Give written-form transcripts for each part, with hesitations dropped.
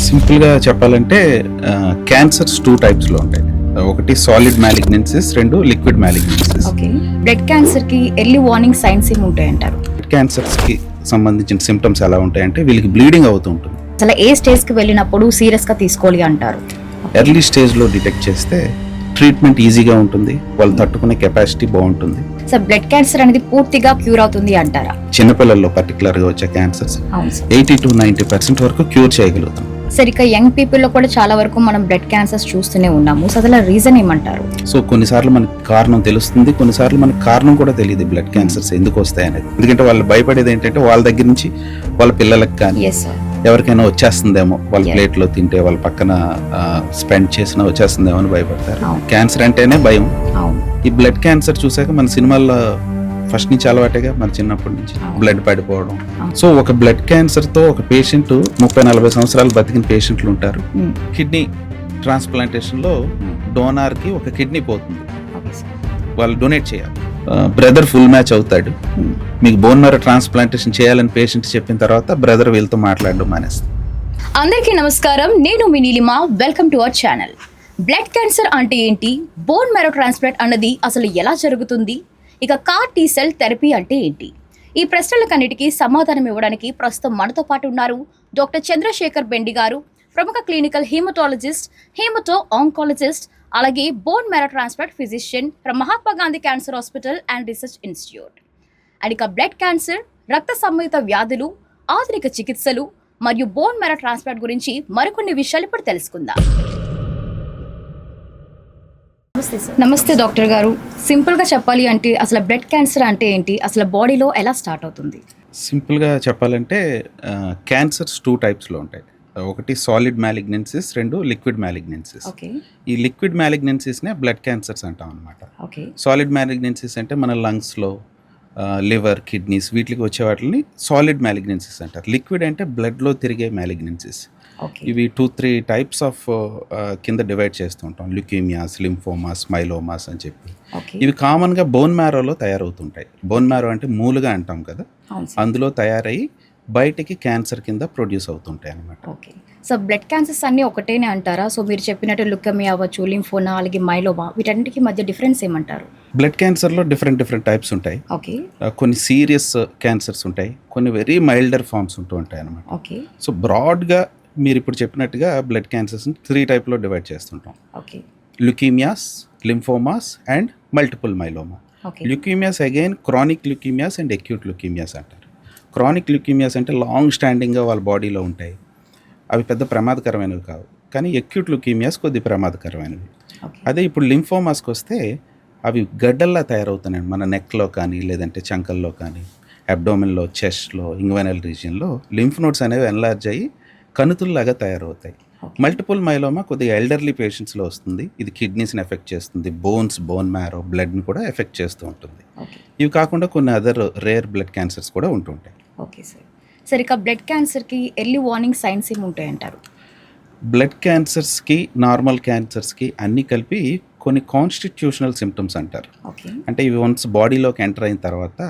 సింపుల్గా చెప్పాలంటే క్యాన్సర్స్ 2 టైప్స్లో ఉంటాయి. ఒకటి solid malignancies, 2 liquid malignancies. Okay. Blood cancer కి ఎర్లీ వార్నింగ్ సైన్స్ ఏమి ఉంటాయి అంటారు? బ్లడ్ క్యాన్సర్స్కి సంబంధించిన సిమ్టమ్స్ ఎలా ఉంటాయంటే వీళ్ళకి బ్లీడింగ్ అవుతూ ఉంటుంది. అసలు ఏ స్టేజ్ కి వెళ్ళినప్పుడు సీరియస్ గా తీసుకోవాలి అంటారు? ఎర్లీ స్టేజ్లో డిటెక్ట్ చేస్తే ట్రీట్మెంట్ ఈజీగా ఉంటుంది, వాళ్ళు తట్టుకునే కెపాసిటీ బాగుంటుంది. సార్, బ్లడ్ క్యాన్సర్ అనేది పూర్తిగా క్యూర్ అవుతుంది అంటారా? చిన్నపిల్లల్లో పర్టికులర్గా వచ్చే క్యాన్సర్స్ అవును సార్. 80-90% వరకు క్యూర్ చేయగలుగుతాం. సార్, ఇక యంగ్ పీపుల్ లో కూడా చాలా వరకు మనం బ్లడ్ క్యాన్సర్స్ చూస్తూనే ఉన్నాము. సో అసలు రీజన్ ఏమంటారు? సో కొన్నిసార్లు మనకి కారణం తెలుస్తుంది, కొన్నిసార్లు మనకి కారణం కూడా తెలియదు బ్లడ్ క్యాన్సర్స్ ఎందుకు వస్తాయి అనేది. ఎందుకంటే వాళ్ళు భయపడేది ఏంటంటే వాళ్ళ దగ్గర నుంచి వాళ్ళ పిల్లలకు కానీ ఎస్ సార్, ఎవరికైనా వచ్చేస్తుందేమో, వాళ్ళ ప్లేట్లో తింటే వాళ్ళ పక్కన స్పెండ్ చేసినా వచ్చేస్తుందేమో అని భయపడతారు. అవును. క్యాన్సర్ అంటేనే భయం. అవును. ఈ బ్లడ్ క్యాన్సర్ చూసాక మన సినిమాల్లో ఫస్ట్ నుంచి అలవాటేగా, మన చిన్నప్పటి నుంచి అవును. బ్లడ్ పడిపోవడం. అవును. సో ఒక బ్లడ్ క్యాన్సర్ తో ఒక పేషెంట్ 30-40 సంవత్సరాలు బతికిన పేషెంట్లు ఉంటారు. మ్మ్. కిడ్నీ ట్రాన్స్ప్లాంటేషన్ లో డోనార్ కి ఒక కిడ్నీ పోతుంది, ఓకే సార్. వాళ్ళు డొనేట్ చేయాలి. బ్రదర్ ఫుల్ మ్యాచ్ అవుతాడు. మ్మ్. మీకు బోన్ మ్యారో ట్రాన్స్ప్లాంటేషన్ చేయాలని పేషెంట్ చెప్పిన తర్వాత బ్రదర్ వీళ్ళతో మాట్లాడడం మానేస్తుంది. అందరికీ నమస్కారం, నేను మీ Neelima. Welcome to our channel. Blood cancer అంటే ఏంటి? బోన్ మ్యారో ట్రాన్స్ప్లాంట్ అన్నది అసలు ఎలా జరుగుతుంది? ఇక కార్ టీ సెల్ థెరపీ అంటే ఏంటి? ఈ ప్రశ్నలకన్నిటికీ సమాధానం ఇవ్వడానికి ప్రస్తుతం మనతో పాటు ఉన్నారు డాక్టర్ చంద్రశేఖర్ బెండి గారు, ప్రముఖ క్లినికల్ హీమటాలజిస్ట్, హీమటో ఆంకాలజిస్ట్, అలాగే bone marrow transplant physician from Mahatma Gandhi cancer hospital and research institute. And ఇక బ్లడ్ క్యాన్సర్, రక్త సంబంధిత వ్యాధులు, ఆధునిక చికిత్సలు మరియు బోన్ మ్యారో ట్రాన్స్ప్లాంట్ గురించి మరికొన్ని విషయాలు ఇప్పుడు తెలుసుకుందాం. నమస్తే డాక్టర్ గారు. సింపుల్గా చెప్పాలి అంటే అసలు బ్లడ్ క్యాన్సర్ అంటే ఏంటి? అసలు బాడీలో ఎలా స్టార్ట్ అవుతుంది? సింపుల్గా చెప్పాలంటే క్యాన్సర్స్ 2 టైప్స్లో ఉంటాయి. ఒకటి solid malignancies, 2 liquid malignancies. Okay. ఈ లిక్విడ్ మ్యాలిగ్నెన్సీస్నే బ్లడ్ క్యాన్సర్స్ అంటాం అనమాట. ఓకే. సాలిడ్ మ్యాలిగ్నెన్సీస్ అంటే మన లంగ్స్లో, లివర్, కిడ్నీస్ వీటికి వచ్చే వాటిని సాలిడ్ మ్యాలిగ్నెన్సీస్ అంటారు. లిక్విడ్ అంటే బ్లడ్లో తిరిగే మ్యాలిగ్నెన్సీస్. ఓకే. ఇవి 2-3 టైప్స్ ఆఫ్ కింద డివైడ్ చేస్తూ ఉంటాం. ల్యూకేమియాస్, లింఫోమాస్, మైలోమాస్ అని చెప్పి. ఓకే. ఇవి కామన్గా బోన్ మ్యారోలో తయారవుతుంటాయి. బోన్ మ్యారో అంటే మూలుగా అంటాం కదా, అవును సార్. అందులో తయారై బయటికి క్యాన్సర్ కింద ప్రొడ్యూస్ అవుతుంటాయి అన్నమాట. ఓకే. సో బ్లడ్ క్యాన్సర్స్ అన్నీ ఒకటేనే అంటారా? సో మీరు చెప్పినట్టు లుకేమియా అవ్వచ్చు, లింఫోనా, అలాగే మైలోమా, వీటన్నిటికీ మధ్య డిఫరెన్స్ ఏమంటారు? బ్లడ్ క్యాన్సర్లో డిఫరెంట్ టైప్స్ ఉంటాయి. ఓకే. కొన్ని సీరియస్ క్యాన్సర్స్ ఉంటాయి, కొన్ని వెరీ మైల్డర్ ఫార్మ్స్ ఉంటూ ఉంటాయి అన్నమాట. ఓకే. సో బ్రాడ్గా మీరు ఇప్పుడు చెప్పినట్టుగా బ్లడ్ క్యాన్సర్స్ని 3 టైప్లో డివైడ్ చేస్తుంటాం. Okay. Leukaemias, lymphomas and multiple myeloma. Okay. Leukaemias again chronic leukaemias and acute leukaemias అంటారు. క్రానిక్ ల్యూకేమియాస్ అంటే లాంగ్ స్టాండింగ్గా వాళ్ళ బాడీలో ఉంటాయి, అవి పెద్ద ప్రమాదకరమైనవి కావు. కానీ అక్యూట్ ల్యూకేమియాస్ కొద్ది ప్రమాదకరమైనవి. ఓకే. అదే ఇప్పుడు లింఫోమాస్కి వస్తే అవి గడ్డల్లా తయారవుతున్నాయి మన నెక్లో కానీ, లేదంటే చంకల్లో కానీ, అబ్డోమెన్లో, చెస్ట్లో, ఇంగ్వైనల్ రీజియన్లో లింఫ్ నోడ్స్ అనేవి ఎన్లార్జ్ అయ్యి కణుతుల్లాగా తయారవుతాయి. మల్టిపుల్ మైలోమా కొద్దిగా ఎల్డర్లీ పేషెంట్స్లో వస్తుంది. ఇది కిడ్నీస్ని ఎఫెక్ట్ చేస్తుంది, బోన్ మ్యారో, బ్లడ్ని కూడా ఎఫెక్ట్ చేస్తూ ఉంటుంది. ఓకే. ఇవి కాకుండా కొన్ని అదర్ రేర్ బ్లడ్ క్యాన్సర్స్ కూడా ఉంటుంటాయి. Okay sir. సరే, ఇక బ్లడ్ క్యాన్సర్కి ఎర్లీ వార్నింగ్ సైన్స్ ఏమి ఉంటాయి అంటారు? బ్లడ్ క్యాన్సర్స్కి, నార్మల్ క్యాన్సర్స్కి అన్నీ కలిపి కొన్ని కాన్స్టిట్యూషనల్ సిమ్టమ్స్ అంటారు. ఓకే. అంటే ఇవి వన్స్ బాడీలోకి ఎంటర్ అయిన తర్వాత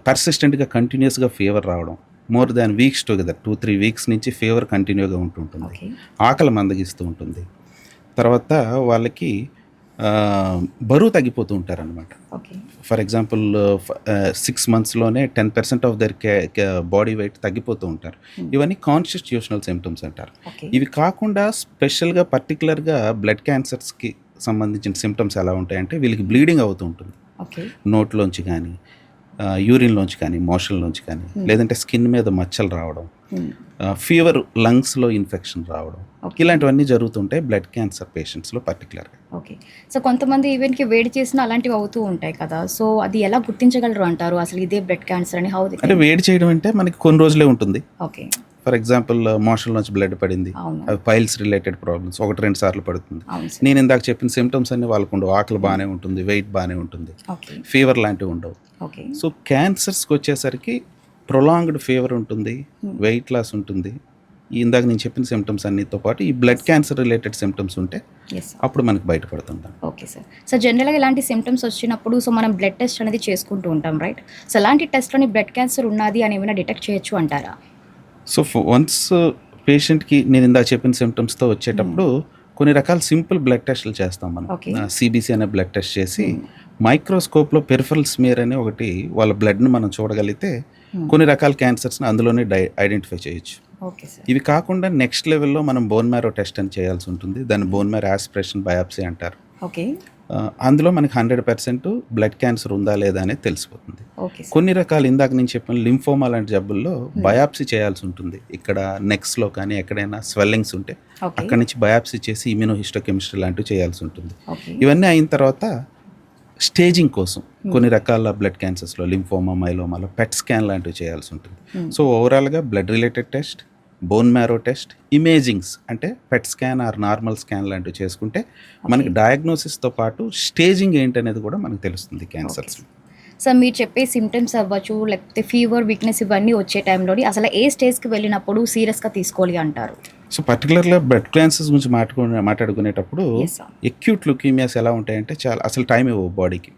పర్సిస్టెంట్గా కంటిన్యూస్గా ఫీవర్ రావడం, more than weeks together 2-3 weeks నుంచి ఫీవర్ కంటిన్యూగా ఉంటుంటుంది. ఓకే. ఆకలి మందగిస్తూ ఉంటుంది. తర్వాత వాళ్ళకి బరువు తగ్గిపోతూ ఉంటారనమాట. Okay. For example 6 monthsలోనే 10% of their body weight తగ్గిపోతూ ఉంటారు. ఇవన్నీ కాన్స్టిట్యూషనల్ సిమ్టమ్స్ అంటారు. ఓకే. ఇవి కాకుండా స్పెషల్గా పర్టికులర్గా బ్లడ్ క్యాన్సర్స్కి సంబంధించిన సిమ్టమ్స్ ఎలా ఉంటాయంటే వీళ్ళకి బ్లీడింగ్ అవుతూ ఉంటుంది. ఓకే. నోట్లోంచి కానీ, యూరిన్లోంచి కానీ, మోషన్లోంచి కానీ, లేదంటే స్కిన్ మీద మచ్చలు రావడం, ఫీవర్, లంగ్స్లో ఇన్ఫెక్షన్ రావడం, ఇలాంటివన్నీ జరుగుతుంటాయి బ్లడ్ క్యాన్సర్ పేషెంట్స్లో పర్టికులర్గా. ఓకే. సో కొంతమంది ఈవెన్కి వేడి చేసిన అలాంటివి అవుతూ ఉంటాయి కదా, సో అది ఎలా గుర్తించగలరు అంటారు అసలు ఇదే బ్లడ్ క్యాన్సర్ అని? హౌ అంటే వేడి చేయడం అంటే మనకి కొన్ని రోజులే ఉంటుంది. ఓకే. ఫర్ ఎగ్జాంపుల్ మోషన్లోంచి బ్లడ్ పడింది, అవును. అవి పైల్స్ రిలేటెడ్ ప్రాబ్లమ్స్ 1-2 సార్లు పడుతుంది. అవును సార్. నేను ఇందాక చెప్పిన సిమ్టమ్స్ అన్ని వాళ్ళకు ఉండవు. ఆకలి బాగానే ఉంటుంది, వెయిట్ బాగానే ఉంటుంది, ఓకే. ఫీవర్ లాంటివి ఉండవు. ఓకే. సో క్యాన్సర్స్కి వచ్చేసరికి ప్రొలాంగ్డ్ ఫీవర్ ఉంటుంది, వెయిట్ లాస్ ఉంటుంది, ఇందాక నేను చెప్పిన సిమ్టమ్స్ అన్నిటితో పాటు ఈ బ్లడ్ క్యాన్సర్ రిలేటెడ్ సిమ్టమ్స్ ఉంటే ఎస్ సార్. అప్పుడు మనకి బయటపడుతుంటాం. Okay sir. సో జనరల్గా ఇలాంటి సిమ్టమ్స్ వచ్చినప్పుడు సో మనం బ్లడ్ టెస్ట్ అనేది చేసుకుంటూ ఉంటాం, రైట్? సో అలాంటి టెస్ట్లోని బ్లడ్ క్యాన్సర్ ఉన్నది అని ఏమైనా డిటెక్ట్ చేయొచ్చు అంటారా? సో వన్స్ పేషెంట్కి నేను ఇందాక చెప్పిన సిమ్టమ్స్తో వచ్చేటప్పుడు కొన్ని రకాల సింపుల్ బ్లడ్ టెస్టులు చేస్తాం Okay. మనం. సిబిసి అనే బ్లడ్ టెస్ట్ చేసి మైక్రోస్కోప్లో పెరిఫరల్ స్మియర్ అనే ఒకటి వాళ్ళ బ్లడ్ని మనం చూడగలిగితే కొన్ని రకాల క్యాన్సర్స్ని అందులోనే ఐడెంటిఫై చేయొచ్చు. Okay sir. ఇవి కాకుండా నెక్స్ట్ లెవెల్లో మనం బోన్ మ్యారో టెస్ట్ అని చేయాల్సి ఉంటుంది. దాన్ని బోన్ మ్యారో ఆస్పిరేషన్ బయాప్సీ అంటారు. ఓకే. అందులో మనకి 100% బ్లడ్ క్యాన్సర్ ఉందా లేదా అనేది తెలిసిపోతుంది. Okay sir. కొన్ని రకాలు ఇందాక నేను చెప్పిన లింఫోమా లాంటి జబ్బుల్లో బయాప్సీ చేయాల్సి ఉంటుంది. ఇక్కడ నెక్స్లో కానీ ఎక్కడైనా స్వెల్లింగ్స్ ఉంటే ఓకే. అక్కడి నుంచి బయాప్సీ చేసి ఇమ్యూనోహిస్టోకెమిస్ట్రీ లాంటివి చేయాల్సి ఉంటుంది. ఓకే. ఇవన్నీ అయిన తర్వాత స్టేజింగ్ కోసం కొన్ని రకాల బ్లడ్ క్యాన్సర్స్లో లింఫోమా మైలోమాలో పెట్ స్కాన్ లాంటివి చేయాల్సి ఉంటుంది. సో ఓవరాల్గా blood related test, bone marrow test, imagings అంటే PET scan or normal scan లాంటివి చేసుకుంటే మనకి డయాగ్నోసిస్తో పాటు స్టేజింగ్ ఏంటనేది కూడా మనకు తెలుస్తుంది క్యాన్సర్స్. సార్ మీరు చెప్పే సిమ్టమ్స్ అవ్వచ్చు, లేకపోతే ఫీవర్, వీక్నెస్ ఇవన్నీ వచ్చే టైంలోని అసలు ఏ స్టేజ్కి వెళ్ళినప్పుడు సీరియస్గా తీసుకోవాలి అంటారు? సో పర్టికులర్గా బ్లడ్ క్యాన్సర్స్ గురించి మాట్లాడుకునేటప్పుడు Yes, sir. ఎక్యూట్ లుకీమియాస్ ఎలా ఉంటాయంటే చాలా అసలు టైం ఇవ్వవు బాడీకి.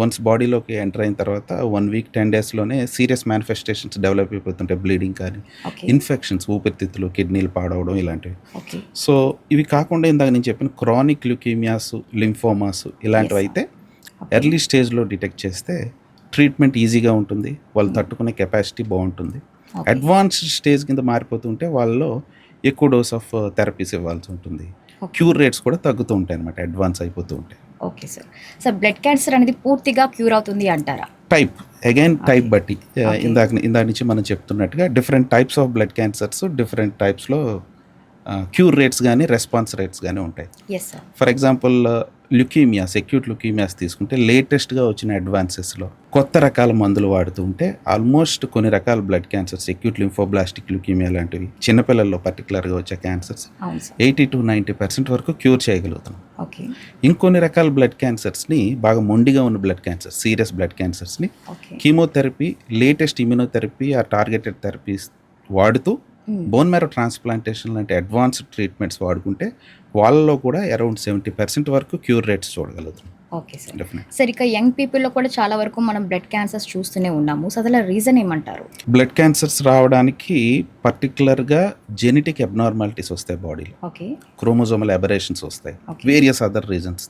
వన్స్ బాడీలోకి ఎంటర్ అయిన తర్వాత 1 వీక్ 10 డేస్లోనే సీరియస్ మేనిఫెస్టేషన్స్ డెవలప్ అయిపోతుంటాయి. బ్లీడింగ్ కానీ, ఓకే. ఇన్ఫెక్షన్స్, ఊపిరితిత్తులు, కిడ్నీలు పాడవడం ఇలాంటివి. ఓకే. సో ఇవి కాకుండా ఇందాక నేను చెప్పిన క్రానిక్ ల్యూకీమియాస్, లింఫోమాస్ ఇలాంటివి Yes, అయితే ఎర్లీ స్టేజ్లో డిటెక్ట్ చేస్తే ట్రీట్మెంట్ ఈజీగా ఉంటుంది, వాళ్ళు తట్టుకునే కెపాసిటీ బాగుంటుంది. Okay. అడ్వాన్స్డ్ స్టేజ్ కింద మారిపోతుంటే వాళ్ళలో ఎక్కువ డోస్ ఆఫ్ థెరపీస్ ఇవ్వాల్సి ఉంటుంది. Okay. క్యూర్ రేట్స్ కూడా తగ్గుతూ ఉంటాయి అనమాట, అడ్వాన్స్ అయిపోతూ ఉంటాయి. Okay sir. Sir blood cancer అనేది పూర్తిగా క్యూర్ అవుతుంది అంటారా? టైప్ టైప్ బట్టి ఇందాక నుంచి మనం చెప్తున్నట్టుగా different types of blood cancers different టైప్స్లో క్యూర్ రేట్స్ కానీ రెస్పాన్స్ రేట్స్ కానీ ఉంటాయి. Yes sir. For example leukaemias, acute leukaemias తీసుకుంటే లేటెస్ట్గా వచ్చిన అడ్వాన్సెస్లో కొత్త రకాల మందులు వాడుతూ ఉంటే ఆల్మోస్ట్ కొన్ని రకాల బ్లడ్ క్యాన్సర్స్, ఎక్యూట్ లింఫోబ్లాస్టిక్ ల్యూకీమియా లాంటివి చిన్నపిల్లల్లో పర్టికులర్గా వచ్చే క్యాన్సర్స్ అవును సార్. 80 to 90% వరకు క్యూర్ చేయగలుగుతాం. ఓకే. ఇంకొన్ని రకాల బ్లడ్ క్యాన్సర్స్ని, బాగా మొండిగా ఉన్న బ్లడ్ క్యాన్సర్స్, సీరియస్ బ్లడ్ క్యాన్సర్స్ని ఓకే. కీమోథెరపీ, లేటెస్ట్ ఇమ్యూనోథెరపీ ఆ టార్గెటెడ్ థెరపీస్ వాడుతూ బోన్ మ్యారో ట్రాన్స్ప్లాంటేషన్ లాంటి అడ్వాన్స్డ్ ట్రీట్మెంట్స్ వాడుకుంటే వాళ్ళలో కూడా అరౌండ్ 70% వరకు క్యూర్ రేట్స్ చూడగలుగుతాం. Okay sir. డెఫినెట్. సార్ ఇక యంగ్ పీపుల్లో కూడా చాలా వరకు మనం బ్లడ్ క్యాన్సర్స్ చూస్తూనే ఉన్నాము. సో అసలు రీజన్ ఏమంటారు? బ్లడ్ క్యాన్సర్స్ రావడానికి పర్టికులర్గా జెనెటిక్ అబ్నార్మాలిటీస్ వస్తాయి బాడీలో, ఓకే. క్రోమోజోమల్ అబరేషన్స్ వస్తాయి, Okay. Various other reasons.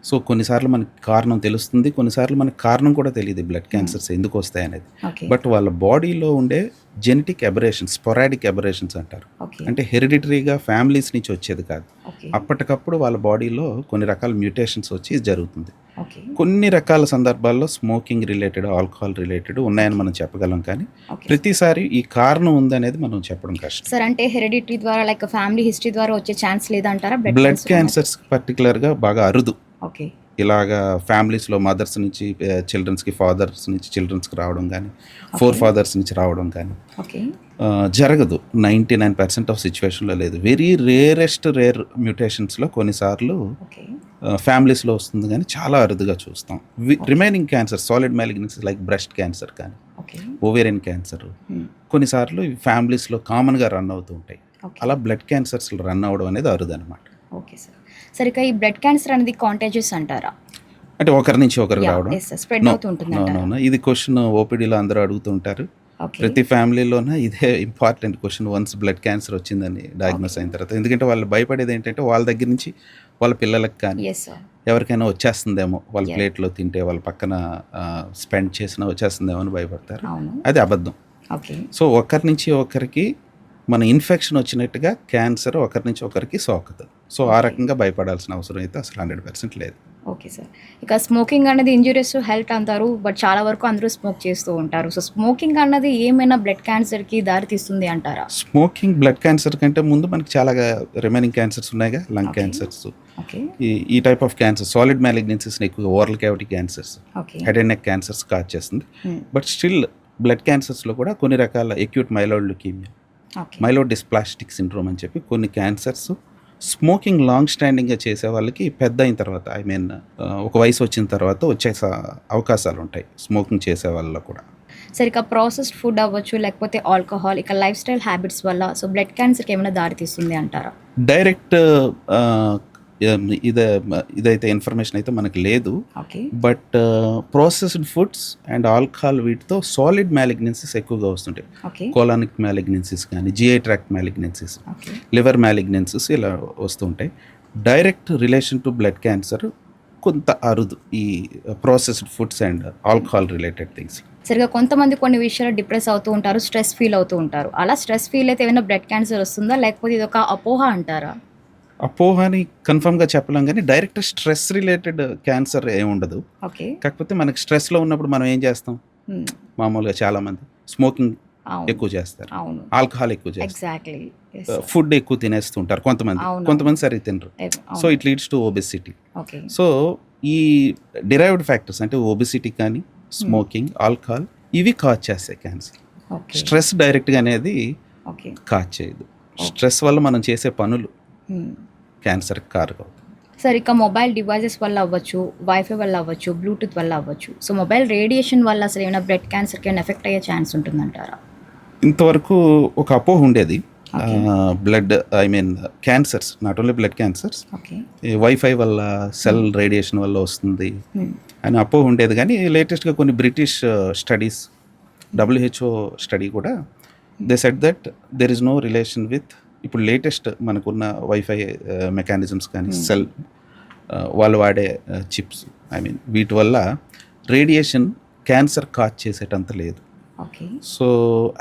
So కొన్నిసార్లు మనకి కారణం తెలుస్తుంది, కొన్నిసార్లు మనకి కారణం కూడా తెలియదు బ్లడ్ క్యాన్సర్స్ ఎందుకు వస్తాయి అనేది. ఓకే. బట్ వాళ్ళ బాడీలో ఉండే జెనెటిక్ అబరేషన్స్, స్పొరాడిక్ అబరేషన్స్ అంటారు. ఓకే. అంటే హెరిడిటరీగా ఫ్యామిలీస్ నుంచి వచ్చేది కాదు, ఓకే. అప్పటికప్పుడు వాళ్ళ బాడీలో కొన్ని రకాల మ్యూటేషన్స్ వచ్చి ఇది జరుగుతుంది. ఓకే. కొన్ని రకాల సందర్భాల్లో స్మోకింగ్ రిలేటెడ్, ఆల్కహాల్ రిలేటెడ్ ఉన్నాయని మనం చెప్పగలం, కానీ ఓకే. ప్రతిసారి ఈ కారణం ఉందనేది మనం చెప్పడం కష్టం. సార్ అంటే హెరిడిటరీ ద్వారా లైక్ ఫ్యామిలీ హిస్టరీ ద్వారా వచ్చే ఛాన్స్ లేదంటారా బ్లడ్ క్యాన్సర్స్ పర్టికులర్గా బాగా అరుదు. ఓకే. ఇలాగా ఫ్యామిలీస్లో మదర్స్ నుంచి చిల్డ్రన్స్కి, ఫాదర్స్ నుంచి చిల్డ్రన్స్కి రావడం కానీ, 4 ఫాదర్స్ నుంచి రావడం కానీ ఓకే. జరగదు. 99% ఆఫ్ సిచ్యువేషన్లో లేదు. వెరీ రేర్ మ్యూటేషన్స్లో కొన్నిసార్లు ఓకే. ఫ్యామిలీస్లో వస్తుంది, కానీ చాలా అరుదుగా చూస్తాం. Remaining cancer, solid malignancy like breast cancer కానీ, ఓకే. ఓవేరియన్ క్యాన్సర్ కొన్నిసార్లు ఫ్యామిలీస్లో కామన్గా రన్ అవుతూ ఉంటాయి. ఓకే. అలా బ్లడ్ క్యాన్సర్స్ రన్ అవ్వడం అనేది అరుదు అనమాట. Okay sir. సరే ఇక ఈ బ్లడ్ క్యాన్సర్ అనేది కాంటాజియస్ అంటారా? అంటే ఒకరి నుంచి ఒకరు రావడం. స్ప్రెడ్ అవుతూ ఉంటుంది అంటారా? ఇది క్వశ్చన్ ఓపీడీలో అందరూ అడుగుతుంటారు. ఓకే. ప్రతి ఫ్యామిలీలోన ఇదే important question, once blood cancer వచ్చిందని డయాగ్నోస్ అయిన తర్వాత. ఎందుకంటే వాళ్ళు భయపడేది ఏంటంటే వాళ్ళ దగ్గర నుంచి వాళ్ళ పిల్లలకు కానీ ఎస్ సార్. ఎవరికైనా వచ్చేస్తుందేమో, వాళ్ళ Yeah. ప్లేట్లో తింటే వాళ్ళ పక్కన స్పెండ్ చేసినా వచ్చేస్తుందేమో అని భయపడతారు. అవును. అది అబద్ధం. ఓకే. సో ఒకరి నుంచి ఒకరికి మన ఇన్ఫెక్షన్ వచ్చినట్టుగా క్యాన్సర్ ఒకరి నుంచి ఒకరికి సోకుతుంది. సో ఆ రకంగా భయపడాల్సిన అవసరం అయితే అసలు 100% లేదు. Okay sir. ఇక స్మోకింగ్ అనేది ఇంజూరియస్ హెల్త్ అంటారు, బట్ చాలా వరకు అందరూ స్మోక్ చేస్తూ ఉంటారు. సో స్మోకింగ్ అన్నది ఏమైనా బ్లడ్ క్యాన్సర్కి దారి తీస్తుంది అంటారా? స్మోకింగ్ బ్లడ్ క్యాన్సర్ కంటే ముందు మనకి చాలా రిమైనింగ్ క్యాన్సర్స్ ఉన్నాయిగా, లంగ్ Okay. Cancers, okay. ఈ type of cancer, solid malignancies ఎక్కువ, oral cavity cancers, okay. Head and neck cancers cause చేస్తుంది. బట్ స్టిల్ బ్లడ్ క్యాన్సర్స్లో కూడా కొన్ని రకాల acute myeloid leukaemia, okay. Myeloid dysplastic syndrome అని చెప్పి కొన్ని క్యాన్సర్స్ స్మోకింగ్ లాంగ్ స్టాండింగ్గా చేసే వాళ్ళకి పెద్ద అయిన తర్వాత, ఒక వయసు వచ్చిన తర్వాత వచ్చే అవకాశాలు ఉంటాయి స్మోకింగ్ చేసే వాళ్ళలో కూడా. సరే ఇక ప్రాసెస్డ్ ఫుడ్ అవ్వచ్చు, లేకపోతే ఆల్కహాల్, ఇక లైఫ్ స్టైల్ హ్యాబిట్స్ వల్ల సో బ్లడ్ క్యాన్సర్కి ఏమైనా దారి తీస్తుంది అంటారా? డైరెక్ట్ ఇదైతే ఇన్ఫర్మేషన్ అయితే మనకు లేదు. Okay. But processed foods and alcohol వీటితో సాలిడ్ మ్యాలిగ్నెన్సీస్ ఎక్కువగా వస్తుంటాయి. ఓకే. కోలానిక్ మ్యాలిగ్నెన్సీస్ కానీ, GI tract malignancies, okay. Liver malignancies ఇలా వస్తుంటాయి. Direct relation to blood cancer కొంత అరుదు ఈ processed foods and alcohol related things. సరిగా కొంతమంది కొన్ని విషయాలు డిప్రెస్ అవుతూ ఉంటారు, స్ట్రెస్ ఫీల్ అవుతూ ఉంటారు. అలా స్ట్రెస్ ఫీల్ అయితే ఏమైనా బ్లడ్ క్యాన్సర్ వస్తుందా, లేకపోతే ఇది ఒక అపోహ అంటారా? అపోహని కన్ఫర్మ్గా చెప్పలేం కానీ డైరెక్ట్ స్ట్రెస్ రిలేటెడ్ క్యాన్సర్ ఏముండదు. ఓకే. కాకపోతే మనకి స్ట్రెస్లో ఉన్నప్పుడు మనం ఏం చేస్తాం, మామూలుగా చాలామంది స్మోకింగ్ అవును. ఎక్కువ చేస్తారు, అవును. ఆల్కహాల్ ఎక్కువ చేస్తారు, ఎగ్జాక్ట్లీ. ఫుడ్ ఎక్కువ తినేస్తుంటారు అవును. కొంతమంది సరిగ్గా తినరు. So it leads to obesity. Okay. So ఈ డిరైవ్డ్ ఫ్యాక్టర్స్ అంటే ఒబెసిటీ కానీ, స్మోకింగ్, ఆల్కహాల్ ఇవి కాజ్ చేస్తాయి క్యాన్సర్. ఓకే. స్ట్రెస్ డైరెక్ట్గా అనేది ఓకే. కాజ్ చేయదు. స్ట్రెస్ వల్ల మనం చేసే పనులు క్యాన్సర్కి కారకం. సరే, ఇక మొబైల్ డివైజెస్ వల్ల అవ్వచ్చు, వైఫై వల్ల అవ్వచ్చు, బ్లూటూత్ వల్ల అవ్వచ్చు. సో మొబైల్ రేడియేషన్ వల్ల అసలు ఏమైనా బ్లడ్ క్యాన్సర్కి ఏమైనా ఎఫెక్ట్ అయ్యే ఛాన్స్ ఉంటుందంటారా? ఇంతవరకు ఒక అపోహ ఉండేది, blood cancers, not only blood cancers, okay. WiFi వల్ల, సెల్ రేడియేషన్ వల్ల వస్తుంది అని అపోహ ఉండేది. కానీ లేటెస్ట్గా కొన్ని బ్రిటిష్ స్టడీస్, WHO స్టడీ కూడా they said that there is no relation with ఇప్పుడు లేటెస్ట్ మనకున్న వైఫై మెకానిజమ్స్ కానీ, సెల్ వాళ్ళు వాడే చిప్స్, వీటి వల్ల రేడియేషన్ క్యాన్సర్ కాజ్ చేసేటంత లేదు. ఓకే. సో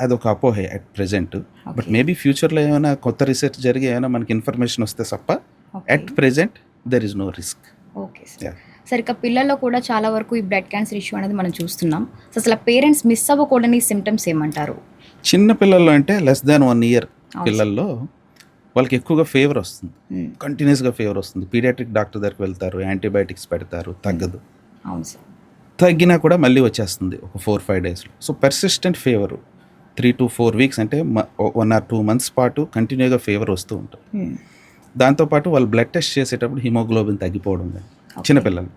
అదొక అపోహే అట్ ప్రెజెంట్. బట్ మేబీ ఫ్యూచర్లో ఏమైనా కొత్త రీసెర్చ్ జరిగి ఏమైనా మనకి ఇన్ఫర్మేషన్ వస్తే తప్ప at present there is no risk. Okay sir. సరే, ఇక పిల్లల్లో కూడా చాలా వరకు ఈ బ్లడ్ క్యాన్సర్ ఇష్యూ అనేది మనం చూస్తున్నాం. సో అసలు పేరెంట్స్ మిస్ అవ్వకూడని సిమ్టమ్స్ ఏమంటారు? చిన్న పిల్లల్లో అంటే లెస్ దాన్ 1 year పిల్లల్లో వాళ్ళకి ఎక్కువగా ఫీవర్ వస్తుంది, కంటిన్యూస్గా ఫీవర్ వస్తుంది. పీడియాట్రిక్ డాక్టర్ దగ్గరికి వెళ్తారు, యాంటీబయాటిక్స్ పెడతారు, తగ్గదు. అవును సార్. తగ్గినా కూడా మళ్ళీ వచ్చేస్తుంది ఒక 4-5 daysలో. So persistent fever 3 to 4 weeks అంటే 1 or 2 months పాటు కంటిన్యూగా ఫీవర్ వస్తూ ఉంటుంది. దాంతోపాటు వాళ్ళు బ్లడ్ టెస్ట్ చేసేటప్పుడు హిమోగ్లోబిన్ తగ్గిపోవడం కానీ, చిన్నపిల్లలు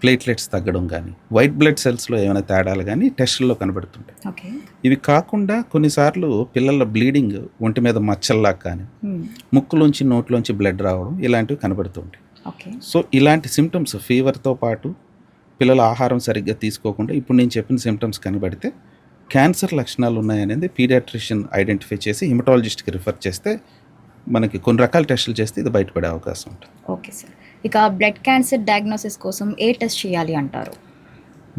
ప్లేట్లెట్స్ తగ్గడం కానీ, వైట్ బ్లడ్ సెల్స్లో ఏమైనా తేడాలు కానీ టెస్టుల్లో కనబడుతుంటాయి. ఇవి కాకుండా కొన్నిసార్లు పిల్లల బ్లీడింగ్, ఒంటి మీద మచ్చల్లా కానీ, ముక్కులోంచి నోట్లోంచి బ్లడ్ రావడం ఇలాంటివి కనబడుతుంటాయి. సో ఇలాంటి సిమ్టమ్స్ ఫీవర్తో పాటు పిల్లల ఆహారం సరిగ్గా తీసుకోకుండా ఇప్పుడు నేను చెప్పిన సిమ్టమ్స్ కనబడితే క్యాన్సర్ లక్షణాలు ఉన్నాయనేది పీడియాట్రిషియన్ ఐడెంటిఫై చేసి హిమటాలజిస్ట్కి రిఫర్ చేస్తే మనకి కొన్ని రకాల టెస్టులు చేస్తే ఇది బయటపడే అవకాశం ఉంటుంది. Okay sir. ఇక బ్లడ్ క్యాన్సర్ డయాగ్నోసిస్ కోసం ఏ టెస్ట్ చేయాలి అంటారు?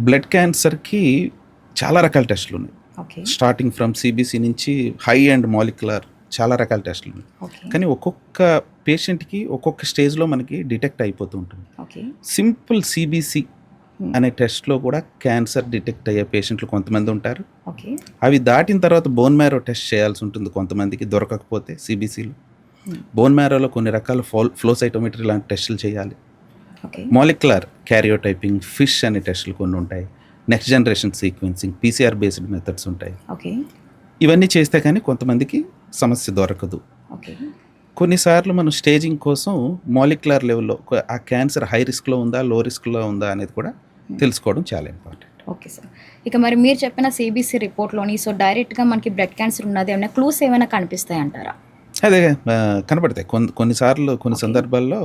బ్లడ్ క్యాన్సర్కి చాలా రకాల టెస్టులు ఉన్నాయి. స్టార్టింగ్ ఫ్రమ్ CBC నుంచి హై అండ్ మాలిక్యులర్ చాలా రకాల టెస్టులు ఉన్నాయి. కానీ ఒక్కొక్క పేషెంట్కి ఒక్కొక్క స్టేజ్లో మనకి డిటెక్ట్ అయిపోతూ ఉంటుంది. సింపుల్ CBC అనే టెస్ట్లో కూడా క్యాన్సర్ డిటెక్ట్ అయ్యే పేషెంట్లు కొంతమంది ఉంటారు. అవి దాటిన తర్వాత బోన్ మ్యారో టెస్ట్ చేయాల్సి ఉంటుంది కొంతమందికి, దొరకకపోతే CBCలో బోన్ మ్యారోలో కొన్ని రకాల ఫ్లోసైటోమెట్రీ లాంటి టెస్టులు చేయాలి. మాలిక్యులర్ క్యారియోటైపింగ్, ఫిష్ అనే టెస్టులు కొన్ని ఉంటాయి. Next generation sequencing, PCR based methods ఉంటాయి. ఇవన్నీ చేస్తే కానీ కొంతమందికి సమస్య దొరకదు. కొన్నిసార్లు మనం స్టేజింగ్ కోసం మాలిక్యులర్ లెవెల్లో ఆ క్యాన్సర్ హై రిస్క్లో ఉందా, లో రిస్క్లో ఉందా అనేది కూడా తెలుసుకోవడం చాలా ఇంపార్టెంట్. Okay sir. ఇక మరి మీరు చెప్పిన CBC రిపోర్ట్లోని సో డైరెక్ట్గా మనకి బ్లడ్ క్యాన్సర్ ఉన్నది ఏమైనా క్లూస్ ఏమైనా కనిపిస్తాయి అంటారా? అదే కనబడతాయి కొన్నిసార్లు, కొన్ని సందర్భాల్లో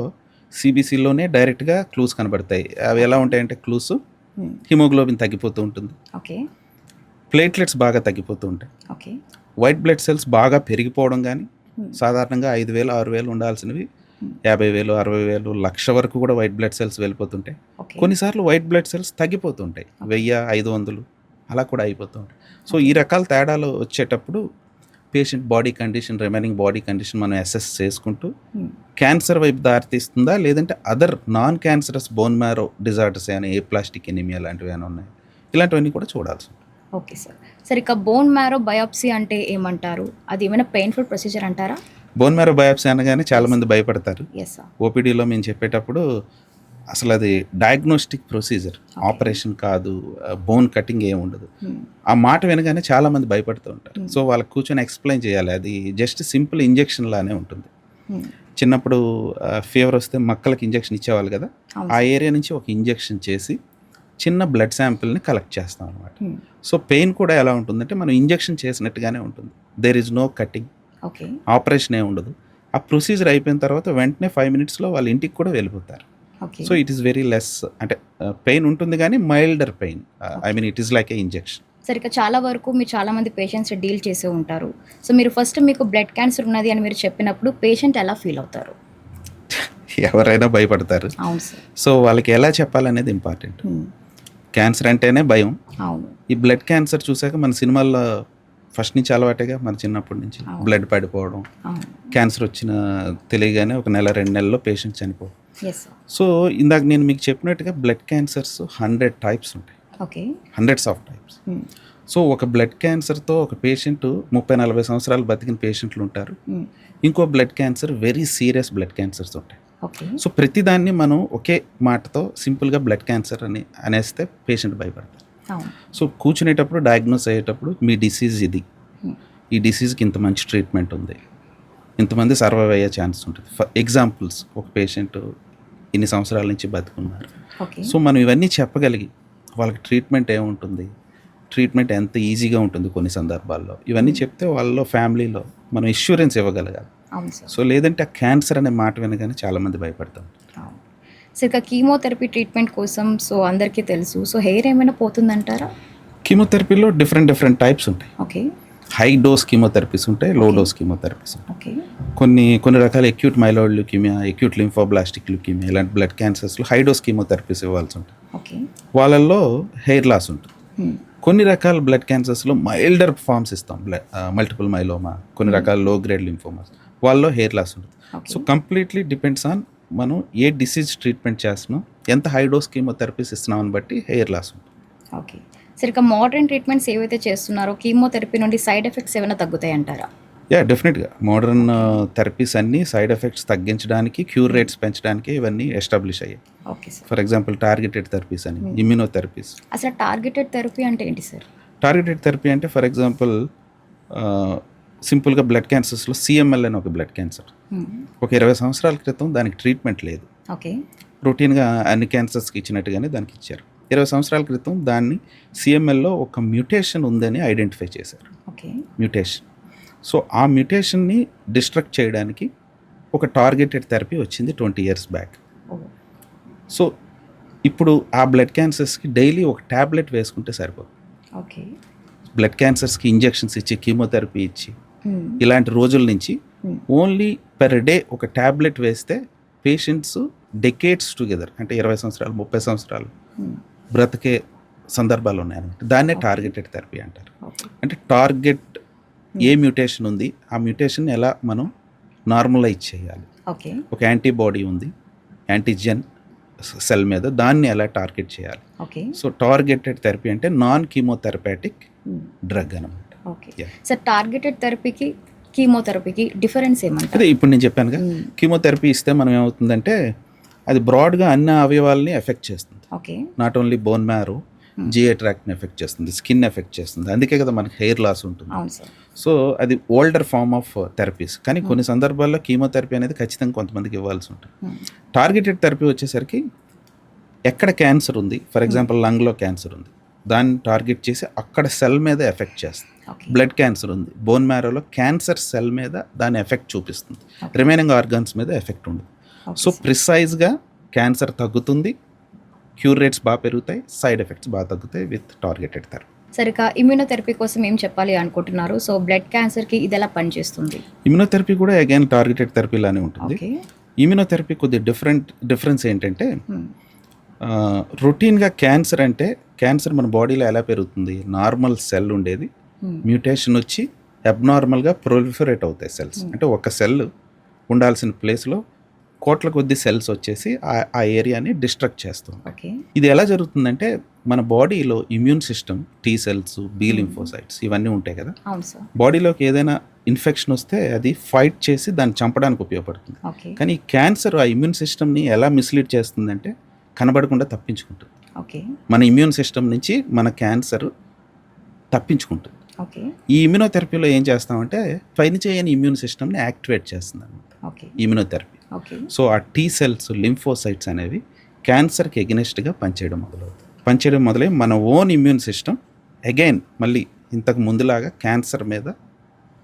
CBCలోనే డైరెక్ట్గా క్లూస్ కనబడతాయి. అవి ఎలా ఉంటాయంటే క్లూస్ హిమోగ్లోబిన్ తగ్గిపోతూ ఉంటుంది, ప్లేట్లెట్స్ బాగా తగ్గిపోతూ ఉంటాయి, వైట్ బ్లడ్ సెల్స్ బాగా పెరిగిపోవడం కానీ, సాధారణంగా 5,000 6,000 ఉండాల్సినవి 50,000 60,000 1,00,000 వరకు కూడా వైట్ బ్లడ్ సెల్స్ వెళ్ళిపోతుంటాయి. కొన్నిసార్లు వైట్ బ్లడ్ సెల్స్ తగ్గిపోతుంటాయి, 1000 500 అలా కూడా అయిపోతూ ఉంటాయి. సో ఈ రకాల తేడాలు వచ్చేటప్పుడు patient body condition, remaining body condition మనం అసెస్ చేసుకుంటూ క్యాన్సర్ వైపు దారితీస్తుందా, లేదంటే other non cancerous bone marrow disorders ఏమైనా, ప్లాస్టిక్ ఎనీమియా లాంటివి ఏమైనా ఉన్నాయి, ఇలాంటివన్నీ కూడా చూడాల్సి ఉంటుంది. Okay sir. సరే, ఇక బోన్ మ్యారో బయాప్సీ అంటే ఏమంటారు? అది ఏమైనా పెయిన్ఫుల్ ప్రొసీజర్ అంటారా? బోన్ మ్యారో బయాప్సీ అనగానే చాలామంది భయపడతారు. OPDలో మేము చెప్పేటప్పుడు అసలు అది డయాగ్నోస్టిక్ ప్రొసీజర్, ఆపరేషన్ కాదు, బోన్ కటింగ్ ఏమి ఉండదు. ఆ మాట వినగానే చాలామంది భయపడుతూ ఉంటారు. సో వాళ్ళకి కూర్చొని ఎక్స్ప్లెయిన్ చేయాలి, అది జస్ట్ సింపుల్ ఇంజెక్షన్ లానే ఉంటుంది. చిన్నప్పుడు ఫీవర్ వస్తే మక్కలకి ఇంజెక్షన్ ఇచ్చేవాళ్ళు కదా, ఆ ఏరియా నుంచి ఒక ఇంజెక్షన్ చేసి చిన్న బ్లడ్ శాంపిల్ని కలెక్ట్ చేస్తాం అనమాట. సో పెయిన్ కూడా ఎలా ఉంటుందంటే మనం ఇంజెక్షన్ చేసినట్టుగానే ఉంటుంది. There is no cutting, operation ఏ ఉండదు. ఆ ప్రొసీజర్ అయిపోయిన తర్వాత వెంటనే 5 మినిట్స్లో వాళ్ళ ఇంటికి కూడా వెళ్ళిపోతారు. Okay. So it is very less, అంటే పెయిన్ ఉంటుంది కానీ milder pain. I mean it is like A injection. సరే, ఇక చాలా వరకు మీరు చాలామంది పేషెంట్స్ డీల్ చేసే ఉంటారు. సో మీరు ఫస్ట్ మీకు బ్లడ్ క్యాన్సర్ ఉన్నది అని మీరు చెప్పినప్పుడు పేషెంట్ ఎలా ఫీల్ అవుతారు? ఎవరైనా భయపడతారు. అవును సార్. సో వాళ్ళకి ఎలా చెప్పాలనేది ఇంపార్టెంట్. క్యాన్సర్ అంటేనే భయం. అవును. ఈ బ్లడ్ క్యాన్సర్ చూసాక మన సినిమాల్లో ఫస్ట్ నుంచి అలవాటేగా, మన చిన్నప్పటి నుంచి బ్లడ్ పడిపోవడం, అవును. క్యాన్సర్ వచ్చిన తెలియగానే 1 నెల 2 నెలల్లో పేషెంట్ చనిపోవడం. Yes sir. సో ఇందాక నేను మీకు చెప్పినట్టుగా బ్లడ్ క్యాన్సర్స్ 100 టైప్స్ ఉంటాయి, okay. Hundreds of types. So ఒక బ్లడ్ క్యాన్సర్తో ఒక పేషెంట్ 30-40 సంవత్సరాలు బతికిన పేషెంట్లు ఉంటారు. ఇంకో blood cancer very serious blood cancers ఉంటాయి. ఓకే. సో ప్రతిదాన్ని మనం ఒకే మాటతో సింపుల్గా బ్లడ్ క్యాన్సర్ అని అనేస్తే పేషెంట్ భయపడతారు. అవును. సో కూర్చునేటప్పుడు డయాగ్నోస్ అయ్యేటప్పుడు మీ డిసీజ్ ఇది, ఈ డిసీజ్కి ఇంత మంచి ట్రీట్మెంట్ ఉంది, ఇంతమంది సర్వైవ్ అయ్యే ఛాన్స్ ఉంటుంది. ఫర్ ఎగ్జాంపుల్స్, ఒక పేషెంట్ ఇన్ని సంవత్సరాల నుంచి బతుకున్నారు. ఓకే. సో మనం ఇవన్నీ చెప్పగలిగి వాళ్ళకి ట్రీట్మెంట్ ఏముంటుంది, ట్రీట్మెంట్ ఎంత ఈజీగా ఉంటుంది కొన్ని సందర్భాల్లో, ఇవన్నీ చెప్తే వాళ్ళలో ఫ్యామిలీలో మనం ఇన్సూరెన్స్ ఇవ్వగలగాలి. అవును సార్. సో లేదంటే ఆ క్యాన్సర్ అనే మాట వినగానే చాలామంది భయపడతాం. అవును. సో ఇక కీమోథెరపీ ట్రీట్మెంట్ కోసం సో అందరికీ తెలుసు. సో హెయిర్ ఏమైనా పోతుందంటారా? కీమోథెరపీలో డిఫరెంట్ టైప్స్ ఉంటాయి. ఓకే. హై డోస్ కీమోథెరపీస్ ఉంటాయి, లో డోస్ కీమోథెరపీస్ ఉంటాయి. ఓకే. కొన్ని రకాల ఎక్యూట్ మైలాయిడ్ ల్యూకీమియా, ఎక్యూట్ లింఫోబ్లాస్టిక్ ల్యూకీమియా ఇలాంటి బ్లడ్ క్యాన్సర్స్లో హై డోస్ కీమోథెరపీస్ ఇవ్వాల్సి ఉంటుంది. ఓకే. వాళ్ళల్లో హెయిర్ లాస్ ఉంటుంది. కొన్ని రకాల బ్లడ్ క్యాన్సర్స్లో మైల్డర్ ఫార్మ్స్ ఇస్తాం, మల్టిపుల్ మైలోమా, కొన్ని రకాల లో గ్రేడ్ లింఫోమాస్, వాళ్ళలో హెయిర్ లాస్ ఉంటుంది. సో కంప్లీట్లీ డిపెండ్స్ ఆన్ మనం ఏ డిసీజ్ ట్రీట్మెంట్ చేస్తున్నాం, ఎంత హై డోస్ కీమోథెరపీస్ ఇస్తున్నామని బట్టి హెయిర్ లాస్ ఉంటుంది. ఓకే. సరే, ఇక మోడర్న్ ట్రీట్మెంట్స్ ఏవైతే చేస్తున్నారో కీమోథెరపీ నుండి సైడ్ ఎఫెక్ట్స్ ఏమైనా తగ్గుతాయి అంటారా? డెఫినెట్గా మోడర్న్ థెరపీస్ అన్నీ సైడ్ ఎఫెక్ట్స్ తగ్గించడానికి, క్యూర్ రేట్స్ పెంచడానికి ఇవన్నీ ఎస్టాబ్లిష్ అయ్యాయి. Okay sir. For example targeted therapies అని, ఇమ్యూనోథెరపీస్. అసలు టార్గెటెడ్ థెరపీ అంటే ఏంటి సార్? టార్గెటెడ్ థెరపీ అంటే ఫర్ ఎగ్జాంపుల్ సింపుల్గా బ్లడ్ క్యాన్సర్స్లో CML అని ఒక బ్లడ్ క్యాన్సర్, ఒక 20 సంవత్సరాల క్రితం దానికి ట్రీట్మెంట్ లేదు. ఓకే. రొటీన్గా అన్ని క్యాన్సర్స్కి ఇచ్చినట్టుగానే దానికి ఇచ్చారు. 20 సంవత్సరాల క్రితం దాన్ని CMLలో ఒక మ్యూటేషన్ ఉందని ఐడెంటిఫై చేశారు. ఓకే. మ్యూటేషన్. సో ఆ మ్యూటేషన్ని డిస్ట్రక్ట్ చేయడానికి ఒక టార్గెటెడ్ థెరపీ వచ్చింది 20 years బ్యాక్. సో ఇప్పుడు ఆ బ్లడ్ క్యాన్సర్స్కి డైలీ ఒక ట్యాబ్లెట్ వేసుకుంటే సరిపోదు. ఓకే. బ్లడ్ క్యాన్సర్స్కి ఇంజెక్షన్స్ ఇచ్చి, కీమోథెరపీ ఇచ్చి, ఇలాంటి రోజుల నుంచి ఓన్లీ పెర్ డే ఒక ట్యాబ్లెట్ వేస్తే పేషెంట్స్ డెకేడ్స్ టుగెదర్, అంటే 20 సంవత్సరాలు 30 సంవత్సరాలు బ్రతికే సందర్భాలు ఉన్నాయన్నమాట. దాన్నే టార్గెటెడ్ థెరపీ అంటారు. అంటే టార్గెట్ ఏ మ్యూటేషన్ ఉంది, ఆ మ్యూటేషన్ ఎలా మనం నార్మలైజ్ చేయాలి. ఓకే. ఒక యాంటీబాడీ ఉంది, యాంటీజెన్ సెల్ మీద, దాన్ని ఎలా టార్గెట్ చేయాలి. ఓకే. సో టార్గెటెడ్ థెరపీ అంటే నాన్ కీమోథెరపాటిక్ డ్రగ్ అనమాట. ఓకే. సార్, టార్గెటెడ్ థెరపీకి కీమోథెరపీకి డిఫరెన్స్ ఏమంటారు? అదే ఇప్పుడు నేను చెప్పానుగా, కీమోథెరపీ ఇస్తే మనం ఏమవుతుందంటే అది బ్రాడ్గా అన్ని అవయవాల్ని ఎఫెక్ట్ చేస్తుంది. Okay. Not only bone marrow, GI ట్రాక్ట్ని ఎఫెక్ట్ చేస్తుంది, స్కిన్ ఎఫెక్ట్ చేస్తుంది. అందుకే కదా మనకి హెయిర్ లాస్ ఉంటుంది. అవును సార్. సో అది ఓల్డర్ ఫార్మ్ ఆఫ్ థెరపీస్. కానీ కొన్ని సందర్భాల్లో కీమోథెరపీ అనేది ఖచ్చితంగా కొంతమందికి ఇవ్వాల్సి ఉంటుంది. టార్గెటెడ్ థెరపీ వచ్చేసరికి ఎక్కడ క్యాన్సర్ ఉంది, ఫర్ ఎగ్జాంపుల్ లంగ్లో క్యాన్సర్ ఉంది, దాన్ని టార్గెట్ చేసి అక్కడ సెల్ మీద ఎఫెక్ట్ చేస్తుంది. బ్లడ్ క్యాన్సర్ ఉంది, బోన్ మ్యారోలో క్యాన్సర్ సెల్ మీద దాని ఎఫెక్ట్ చూపిస్తుంది, రిమైనింగ్ ఆర్గన్స్ మీద ఎఫెక్ట్ ఉండదు. సో ప్రిసైజ్గా క్యాన్సర్ తగ్గుతుంది, క్యూర్ రేట్స్ బాగా పెరుగుతాయి, సైడ్ ఎఫెక్ట్స్ బాగా తగ్గుతాయి విత్ టార్గెటెడ్ థెరపీ. సరిగా ఇమ్యూనోథెరపీ కోసం ఏం చెప్పాలి అనుకుంటున్నారు? సో బ్లడ్ క్యాన్సర్కి ఇది ఎలా పనిచేస్తుంది? ఇమ్యూనోథెరపీ కూడా అగైన్ టార్గెటెడ్ థెరపీ లానే ఉంటుంది. ఇమ్యూనోథెరపీ కొద్ది డిఫరెన్స్ ఏంటంటే, రొటీన్గా క్యాన్సర్ అంటే క్యాన్సర్ మన బాడీలో ఎలా పెరుగుతుంది, నార్మల్ సెల్ ఉండేది మ్యూటేషన్ వచ్చి అబ్నార్మల్గా ప్రొలిఫరేట్ అవుతాయి సెల్స్. అంటే ఒక సెల్ ఉండాల్సిన ప్లేస్లో కోట్ల కొద్ది సెల్స్ వచ్చేసి ఆ ఏరియాని డిస్ట్రక్ట్ చేస్తుంది. ఇది ఎలా జరుగుతుందంటే, మన బాడీలో immune system, T cells, B lymphocytes ఇవన్నీ ఉంటాయి కదా, బాడీలోకి ఏదైనా ఇన్ఫెక్షన్ వస్తే అది ఫైట్ చేసి దాన్ని చంపడానికి ఉపయోగపడుతుంది. కానీ ఈ క్యాన్సర్ ఆ ఇమ్యూన్ సిస్టమ్ని ఎలా మిస్లీడ్ చేస్తుందంటే కనబడకుండా తప్పించుకుంటుంది. మన ఇమ్యూన్ సిస్టమ్ నుంచి మన క్యాన్సర్ తప్పించుకుంటుంది. ఈ ఇమ్యూనోథెరపీలో ఏం చేస్తామంటే పైన చేయని ఇమ్యూన్ సిస్టమ్ని యాక్టివేట్ చేస్తుంది అన్నమాట ఇమ్యూనోథెరపీ. సో ఆ T సెల్స్, లింఫోసైట్స్ అనేవి క్యాన్సర్కి ఎగెనిస్ట్గా పనిచేయడం మొదలై మన ఓన్ ఇమ్యూన్ సిస్టమ్ అగైన్ మళ్ళీ ఇంతకు ముందులాగా క్యాన్సర్ మీద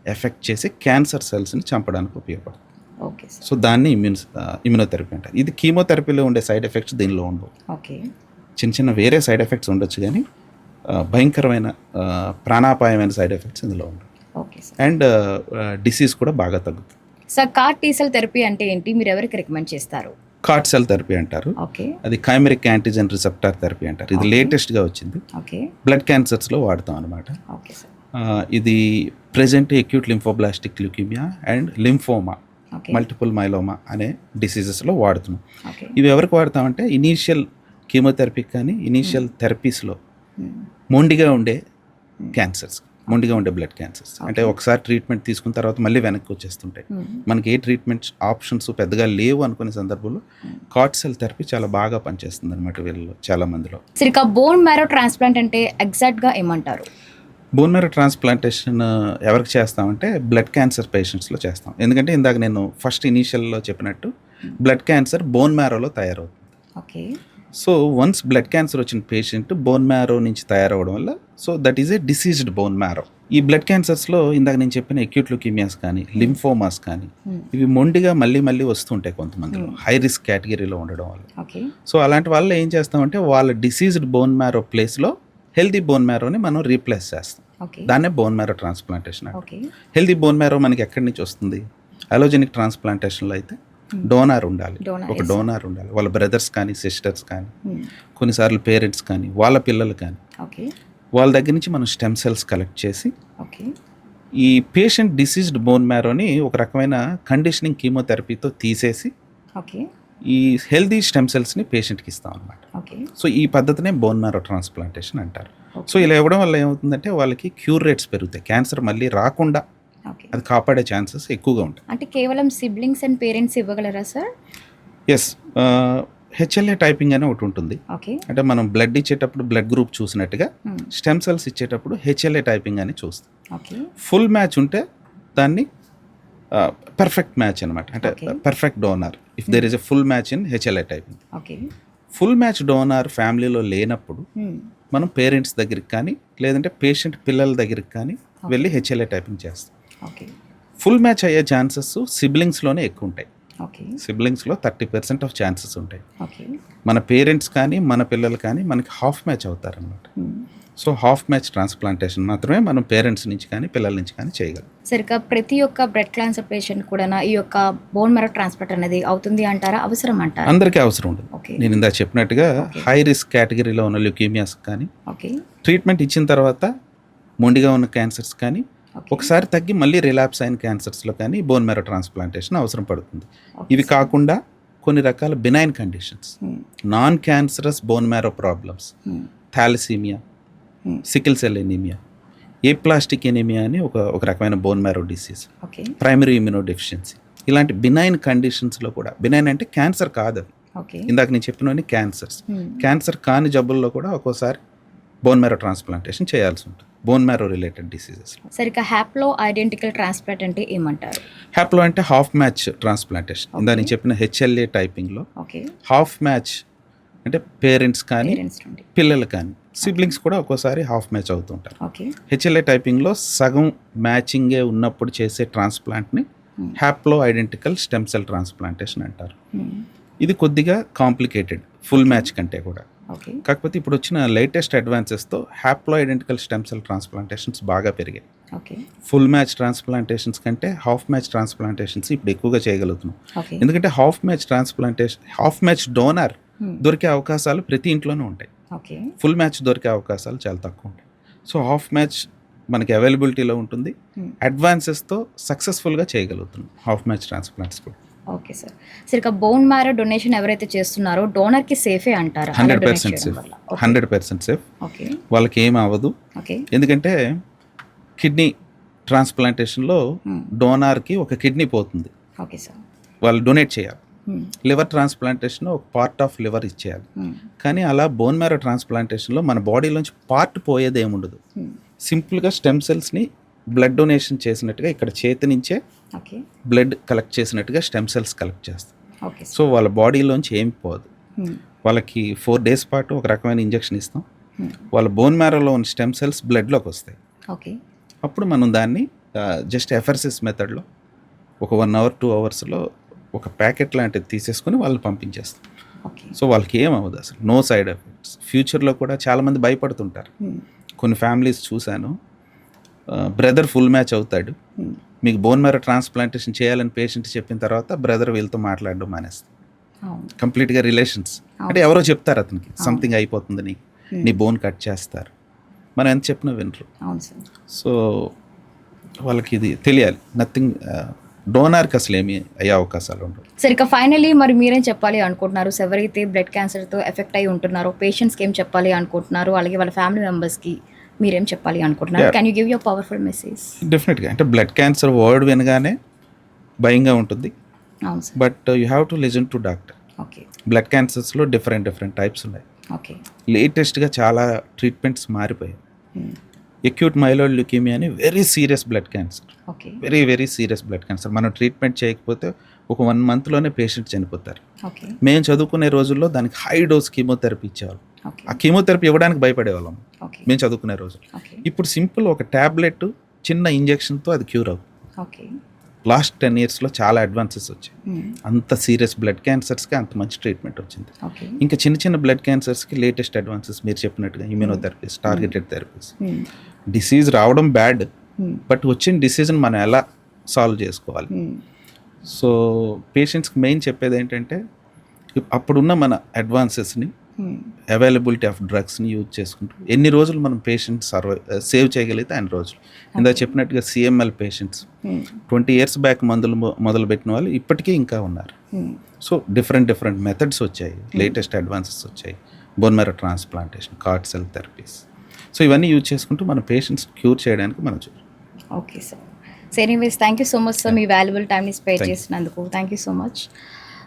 ఎఫెక్ట్ చేసి క్యాన్సర్ సెల్స్ని చంపడానికి ఉపయోగపడుతుంది. Okay sir. సో దాన్ని ఇమ్యునోథెరపీ అంటారు. ఇది కీమోథెరపీలో ఉండే సైడ్ ఎఫెక్ట్స్ దీనిలో ఉండవు. ఓకే. చిన్న చిన్న వేరే సైడ్ ఎఫెక్ట్స్ ఉండొచ్చు కానీ భయంకరమైన ప్రాణాపాయమైన సైడ్ ఎఫెక్ట్స్ ఇందులో ఉండవు. Okay sir. అండ్ డిసీజ్ కూడా బాగా తగ్గుతుంది. Sir car T cell therapy అంటే ఏంటి, మీరు ఎవరికి రికమెండ్ చేస్తారు? కార్ట్ సెల్ థెరపీ అంటారు. ఓకే. అది కైమెరిక్ యాంటీజెన్ రిసెప్టార్ థెరపీ అంటారు. ఇది లేటెస్ట్గా వచ్చింది. ఓకే. బ్లడ్ క్యాన్సర్స్లో వాడతాం అనమాట. Okay sir. ఇది present acute lymphoblastic leukaemia and lymphoma, okay. Multiple myeloma అనే డిసీజెస్లో వాడుతున్నాం. ఓకే. ఇవి ఎవరికి వాడతామంటే ఇనీషియల్ కీమోథెరపీ కానీ ఇనీషియల్ థెరపీస్లో మొండిగా ఉండే క్యాన్సర్స్, మొండిగా ఉండే బ్లడ్ క్యాన్సర్స్, అంటే ఒకసారి ట్రీట్మెంట్ తీసుకున్న తర్వాత మళ్ళీ వెనక్కి వచ్చేస్తుంటాయి. మనకి ఏ ట్రీట్మెంట్ ఆప్షన్స్ పెద్దగా లేవు అనుకునే సందర్భంలో కార్ట్ సెల్ థెరపీ చాలా బాగా పనిచేస్తుంది అనమాట వీళ్ళలో చాలా మందిలో. సార్ ఇక బోన్ మ్యారో ట్రాన్స్ప్లాంట్ అంటే ఎగ్జాక్ట్గా ఏమంటారు? బోన్ మ్యారో ట్రాన్స్ప్లాంటేషన్ ఎవరికి చేస్తామంటే బ్లడ్ క్యాన్సర్ పేషెంట్స్లో చేస్తాం. ఎందుకంటే ఇందాక నేను ఫస్ట్ ఇనీషియల్లో చెప్పినట్టు బ్లడ్ క్యాన్సర్ బోన్ మ్యారోలో తయారవుతుంది. Okay. So once blood cancer వచ్చిన పేషెంట్ బోన్ మ్యారో నుంచి తయారవడం వల్ల so that is a diseased bone marrow. ఈ బ్లడ్ క్యాన్సర్స్లో ఇందాక నేను చెప్పిన అక్యూట్ ల్యూకీమియాస్ కానీ లింఫోమాస్ కానీ ఇవి మొండిగా మళ్ళీ వస్తుంటాయి కొంతమందిలో, హై రిస్క్ కేటగిరీలో ఉండడం వల్ల. ఓకే. సో అలాంటి వాళ్ళు ఏం చేస్తామంటే వాళ్ళ డిసీజ్డ్ బోన్ మ్యారో ప్లేస్లో హెల్దీ బోన్ మ్యారోని మనం రీప్లేస్ చేస్తాం. ఓకే. దాన్నే bone marrow transplantation. Okay. Healthy bone marrow మనకి ఎక్కడి నుంచి వస్తుంది? అలోజెనిక్ ట్రాన్స్ప్లాంటేషన్లో అయితే డోనార్ ఉండాలి, ఒక డోనార్ ఉండాలి. వాళ్ళ బ్రదర్స్ కానీ సిస్టర్స్ కానీ కొన్నిసార్లు పేరెంట్స్ కానీ వాళ్ళ పిల్లలు కానీ ఓకే. వాళ్ళ దగ్గర నుంచి మనం స్టెమ్ సెల్స్ కలెక్ట్ చేసి ఓకే. ఈ పేషెంట్ డిసీజ్డ్ బోన్ మ్యారోని ఒక రకమైన కండిషనింగ్ కీమోథెరపీతో తీసేసి ఓకే. ఈ హెల్దీ స్టెమ్ సెల్స్ని పేషెంట్కి ఇస్తాం అనమాట. ఓకే. సో ఈ పద్ధతినే బోన్ మ్యారో ట్రాన్స్ప్లాంటేషన్ అంటారు. సో ఇలా ఇవ్వడం వల్ల ఏమవుతుందంటే వాళ్ళకి క్యూర్ రేట్స్ పెరుగుతాయి, క్యాన్సర్ మళ్ళీ రాకుండా ఓకే. అది కాపాడే ఛాన్సెస్ ఎక్కువగా ఉంటాయి. అంటే కేవలం సిబ్లింగ్స్ అండ్ పేరెంట్స్ ఇవ్వగలరా సార్? ఎస్, హెచ్ఎల్ఏ టైపింగ్ అనే ఒకటి ఉంటుంది. ఓకే. అంటే మనం బ్లడ్ ఇచ్చేటప్పుడు బ్లడ్ గ్రూప్ చూసినట్టుగా స్టెమ్ సెల్స్ ఇచ్చేటప్పుడు హెచ్ఎల్ఏ టైపింగ్ అని చూస్తాం. ఓకే. ఫుల్ మ్యాచ్ ఉంటే దాన్ని పర్ఫెక్ట్ మ్యాచ్ అనమాట, అంటే perfect donor if there is a full match in HLA typing. Okay. Full match donor ఫ్యామిలీలో లేనప్పుడు మనం పేరెంట్స్ దగ్గరికి కానీ లేదంటే పేషెంట్ పిల్లల దగ్గరికి కానీ వెళ్ళి హెచ్ఎల్ఏ టైపింగ్ చేస్తాం. ఓకే. ఫుల్ మ్యాచ్ అయ్యే ఛాన్సెస్ సిబ్లింగ్స్లోనే ఎక్కువ ఉంటాయి. ఓకే. సిబ్లింగ్స్లో 30% ఆఫ్ ఛాన్సెస్ ఉంటాయి. ఓకే. మన పేరెంట్స్ కానీ మన పిల్లలు కానీ మనకి హాఫ్ మ్యాచ్ అవుతారనమాట. సో హాఫ్ మ్యాచ్ ట్రాన్స్ప్లాంటేషన్ మాత్రమే మనం పేరెంట్స్ నుంచి కానీ పిల్లల నుంచి కానీ చేయగలం. సరిగ్గా ప్రతి ఒక్క బ్లడ్ క్యాన్సర్ పేషెంట్ కూడా ఈ యొక్క బోన్ మ్యారో ట్రాన్స్ప్లాంట్ అనేది అవుతుంది అంటారా, అవసరం అంటారా? అందరికీ అవసరం ఉండదు. ఓకే. నేను ఇందాక చెప్పినట్టుగా హై రిస్క్ కేటగిరీలో ఉన్న ల్యూకీమియాస్ కానీ ఓకే. ట్రీట్మెంట్ ఇచ్చిన తర్వాత మొండిగా ఉన్న క్యాన్సర్స్ కానీ ఒకసారి తగ్గి మళ్ళీ రిలాప్స్ అయిన క్యాన్సర్స్లో కానీ బోన్ మ్యారో ట్రాన్స్ప్లాంటేషన్ అవసరం పడుతుంది. ఇవి కాకుండా కొన్ని రకాల benign conditions, non cancerous bone marrow problems, thalassemia, sickle cell anemia, aplastic anemia అని ఒక రకమైన bone marrow disease, primary immunodeficiency, ఇలాంటి బినైన్ కండిషన్స్లో కూడా, బినైన్ అంటే క్యాన్సర్ కాదు అది, ఇందాక నేను చెప్పినవన్నీ క్యాన్సర్స్, క్యాన్సర్ కాని జబ్బుల్లో కూడా ఒక్కోసారి బోన్ మ్యారో ట్రాన్స్ప్లాంటేషన్ చేయాల్సి ఉంటుంది బోన్ మ్యారో రిలేటెడ్ డిసీజెస్. సరిగ్గా హ్యాప్లో ఐడెంటికల్ ట్రాన్స్ప్లాంట్ అంటే ఏమంటారు? హ్యాప్లో అంటే హాఫ్ మ్యాచ్ ట్రాన్స్ప్లాంటేషన్. ఇందా నేను చెప్పిన హెచ్ఎల్ఏ టైపింగ్లో హాఫ్ మ్యాచ్ అంటే పేరెంట్స్ కానీ పిల్లలు కానీ సిబ్లింగ్స్ కూడా ఒక్కోసారి హాఫ్ మ్యాచ్ అవుతుంటారు. హెచ్ఎల్ఏ టైపింగ్లో సగం మ్యాచింగే ఉన్నప్పుడు చేసే ట్రాన్స్ప్లాంట్ని హ్యాప్లో ఐడెంటికల్ స్టెమ్ సెల్ ట్రాన్స్ప్లాంటేషన్ అంటారు. ఇది కొద్దిగా కాంప్లికేటెడ్ ఫుల్ మ్యాచ్ కంటే కూడా. కాకపోతే ఇప్పుడు వచ్చిన latest అడ్వాన్సెస్తో హ్యాప్లో identical stem cell transplantations బాగా పెరిగాయి. ఫుల్ మ్యాచ్ ట్రాన్స్ప్లాంటేషన్స్ కంటే హాఫ్ మ్యాచ్ ట్రాన్స్ప్లాంటేషన్స్ ఇప్పుడు ఎక్కువగా చేయగలుగుతున్నాం. ఎందుకంటే half match transplantation, half match donor దొరికే అవకాశాలు ప్రతి ఇంట్లోనూ ఉంటాయి. ఫుల్ మ్యాచ్ దొరికే అవకాశాలు చాలా తక్కువ ఉంటాయి. సో హాఫ్ మ్యాచ్ మనకి అవైలబిలిటీలో ఉంటుంది. అడ్వాన్సెస్తో సక్సెస్ఫుల్గా చేయగలుగుతున్నాం హాఫ్ మ్యాచ్ ట్రాన్స్ప్లాంట్స్ కూడా. Okay sir. సరిగ్గా బోన్ మ్యారో డొనేషన్ ఎవరైతే చేస్తున్నారో డోనర్కి సేఫే అంటారా? 100% సేఫ్, 100% సేఫ్. వాళ్ళకి ఏం అవ్వదు. ఎందుకంటే కిడ్నీ ట్రాన్స్ప్లాంటేషన్లో డోనార్కి ఒక కిడ్నీ పోతుంది, వాళ్ళు డొనేట్ చేయాలి. లివర్ ట్రాన్స్ప్లాంటేషన్ ఒక పార్ట్ ఆఫ్ లివర్ ఇచ్చేయాలి. కానీ అలా బోన్ మ్యారో ట్రాన్స్ప్లాంటేషన్లో మన బాడీలోంచి పార్ట్ పోయేది ఏముండదు. సింపుల్గా స్టెమ్ సెల్స్ని బ్లడ్ డొనేషన్ చేసినట్టుగా ఇక్కడ చేతి నుంచే బ్లడ్ కలెక్ట్ చేసినట్టుగా స్టెమ్ సెల్స్ కలెక్ట్ చేస్తాం. సో వాళ్ళ బాడీలోంచి ఏమి పోదు. వాళ్ళకి 4 days పాటు ఒక రకమైన ఇంజెక్షన్ ఇస్తాం. వాళ్ళ బోన్ మ్యారోలో ఉన్న స్టెమ్ సెల్స్ బ్లడ్లోకి వస్తాయి. అప్పుడు మనం దాన్ని జస్ట్ ఎఫర్సిస్ మెథడ్లో ఒక 1 అవర్ 2 అవర్స్లో ఒక ప్యాకెట్ లాంటిది తీసేసుకొని వాళ్ళని పంపించేస్తాం. ఓకే. సో వాళ్ళకి ఏం అవ్వదు అసలు, నో సైడ్ ఎఫెక్ట్స్. ఫ్యూచర్లో కూడా చాలామంది భయపడుతుంటారు. కొన్ని ఫ్యామిలీస్ చూశాను, బ్రదర్ ఫుల్ మ్యాచ్ అవుతాడు, మీకు బోన్ మ్యారో ట్రాన్స్ప్లాంటేషన్ చేయాలని పేషెంట్ చెప్పిన తర్వాత బ్రదర్ వీళ్ళతో మాట్లాడడం మానేస్తాం. కంప్లీట్గా రిలేషన్స్ అంటే ఎవరో చెప్తారు అతనికి సంథింగ్ అయిపోతుంది నీకు, నీ బోన్ కట్ చేస్తారు, మనం ఎంత చెప్పినా వినరు. సో వాళ్ళకి ఇది తెలియాలి, నథింగ్, డోనార్కి అసలు ఏమి అయ్యే అవకాశాలు ఉండవు. సరే, ఇక ఫైనలీ మరి మీరేం చెప్పాలి అనుకుంటున్నారు? సో ఎవరైతే బ్లడ్ క్యాన్సర్తో ఎఫెక్ట్ అయి ఉంటున్నారో పేషెంట్స్కి ఏం చెప్పాలి అనుకుంటున్నారు, అలాగే వాళ్ళ ఫ్యామిలీ మెంబర్స్కి మీరేం చెప్పాలి అనుకుంటున్నారు? Can you give your powerful message? డెఫినెట్గా, అంటే బ్లడ్ క్యాన్సర్ వర్డ్ వినగానే భయంగా ఉంటుంది, అవును sir. But you have to listen to doctor. Okay. Blood క్యాన్సర్స్లో డిఫరెంట్ టైప్స్ ఉన్నాయి. ఓకే. లేటెస్ట్గా చాలా ట్రీట్మెంట్స్ మారిపోయాయి. ఎక్యూట్ మైలాయిడ్ ల్యూకేమియా అని very serious blood cancer, okay. Very serious blood cancer. మనం ట్రీట్మెంట్ చేయకపోతే ఒక 1 మంత్లోనే పేషెంట్ చనిపోతారు. ఓకే. మేము చదువుకునే రోజుల్లో దానికి హై డోస్ కీమోథెరపీ ఇచ్చేవాళ్ళం. ఓకే. ఆ కీమోథెరపీ ఇవ్వడానికి భయపడేవాళ్ళం ఓకే. మేము చదువుకునే రోజులు. ఓకే. ఇప్పుడు సింపుల్ ఒక ట్యాబ్లెట్, చిన్న ఇంజెక్షన్తో అది క్యూర్ అవుతుంది. ఓకే. లాస్ట్ 10 yearsలో చాలా అడ్వాన్సెస్ వచ్చాయి. అంత సీరియస్ బ్లడ్ క్యాన్సర్స్కి అంత మంచి ట్రీట్మెంట్ వచ్చింది. ఓకే. ఇంకా చిన్న బ్లడ్ క్యాన్సర్స్కి లేటెస్ట్ అడ్వాన్సెస్ మీరు చెప్పినట్టుగా ఇమ్యూనోథెరపీస్, టార్గెటెడ్ థెరపీస్. డిసీజ్ రావడం బ్యాడ్, బట్ వచ్చిన డిసీజ్ని మనం ఎలా సాల్వ్ చేసుకోవాలి. సో పేషెంట్స్కి మెయిన్ చెప్పేది ఏంటంటే అప్పుడున్న మన అడ్వాన్సెస్ని, అవైలబిలిటీ ఆఫ్ డ్రగ్స్ని యూజ్ చేసుకుంటూ ఎన్ని రోజులు మనం పేషెంట్ సేవ్ చేయగలిగితే అన్ని రోజులు. ఇందా చెప్పినట్టుగా CML పేషెంట్స్ 20 years బ్యాక్ మందులు మొదలుపెట్టిన వాళ్ళు ఇప్పటికీ ఇంకా ఉన్నారు. సో డిఫరెంట్ మెథడ్స్ వచ్చాయి, లేటెస్ట్ అడ్వాన్సెస్ వచ్చాయి, bone marrow transplantation, card cell therapies. So ఇవన్నీ యూజ్ చేసుకుంటూ మన పేషెంట్స్ క్యూర్ చేయడానికి మనం చూడాలి. Okay sir. So anyways, thank you so much sir, me valuable టైంని స్పెండ్ చేసినందుకు. Thank you so much.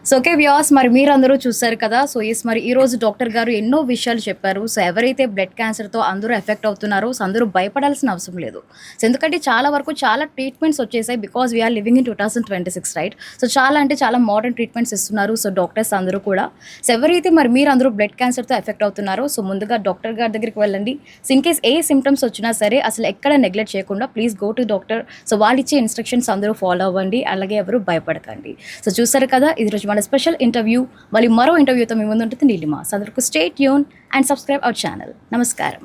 So okay viewers, మరి మీరందరూ చూస్తారు కదా. సో మరి ఈరోజు డాక్టర్ గారు ఎన్నో విషయాలు చెప్పారు. సో ఎవరైతే బ్లడ్ క్యాన్సర్తో అందరూ ఎఫెక్ట్ అవుతున్నారో సో అందరూ భయపడాల్సిన అవసరం లేదు. సో ఎందుకంటే చాలా వరకు చాలా ట్రీట్మెంట్స్ వచ్చేసాయి, because we're living in 2026 right. So చాలా మోడర్న్ ట్రీట్మెంట్స్ ఇస్తున్నారు సో డాక్టర్స్ అందరూ కూడా. సో ఎవరైతే మరి మీరు అందరూ బ్లడ్ క్యాన్సర్తో ఎఫెక్ట్ అవుతున్నారో సో ముందుగా డాక్టర్ గారి దగ్గరికి వెళ్ళండి. So in case A symptoms వచ్చినా సరే అసలు ఎక్కడ నెగ్లెక్ట్ చేయకుండా please go to doctor. So వాళ్ళు ఇచ్చే ఇన్స్ట్రక్షన్స్ అందరూ ఫాలో అవ్వండి, అలాగే ఎవరు భయపడకండి. సో చూసారు కదా, ఇది రోజు మన స్పెషల్ ఇంటర్వ్యూ. మళ్ళీ మరో ఇంటర్వ్యూతో మీ ముందు ఉంటుంది నీలిమా. సో అందరికీ stay tune and subscribe our channel. నమస్కారం.